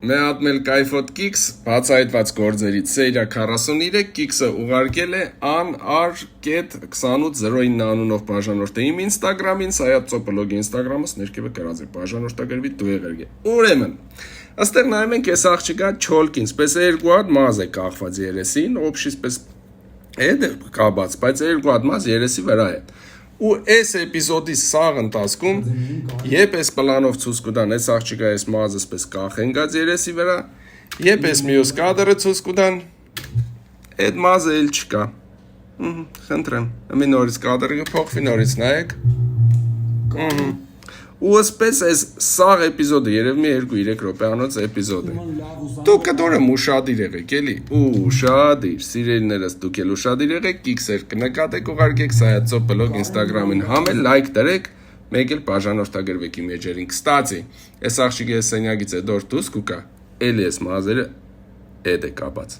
Մեատմել կայֆոտ կիքս, բացահայտված գործերից սերիա 43, կիքսը ուղարկել է an.r.2809 անունով բաժանորդը իմ ինստագրամին, սայատծոպլոգի ինստագրամս ներքևը կրած է բաժանորդագրվի դուեղերգե։ Ուրեմն, աստեղ նայում ենք ես աղջիկա չոլքին, սպես երկու հատ մազ է կախված երեսին, օբշի սպես հետ է կաբած, բայց երկու հատ մազ երեսի վրա է։ Ու այս էպիզոդի սաղ ընթացքում երբ այս պլանով ցույց կտան այս աղջիկա այս մազը սպես կախենգած երեսի վրա, երբ այս մյուս կադրը ցույց կտան, այդ մազը էլ չկա։ Խնդրեմ, մի նորից կադրը կփոխվի, նորից նայեք։ Ու ասպես այս սաղ էպիզոդը երևի 2-3 րոպեանոց էպիզոդ է։ Դուք կդորեմ ուշադիր եղեք, էլի, ուշադիր, սիրելիներս դուք էլ ուշադիր եղեք, կիքսեր կնկատեք, ուղարկեք Սայաթսոպլոգ ինստագրամին, համ էլ լայք դրեք, մեկ էլ բաժանորդագրվեք իմ էջերին։ Կստացի, այս աղջիկի այս սենյակից է դոր դուս կուկա, էլի այս մազերը էդ է կապած։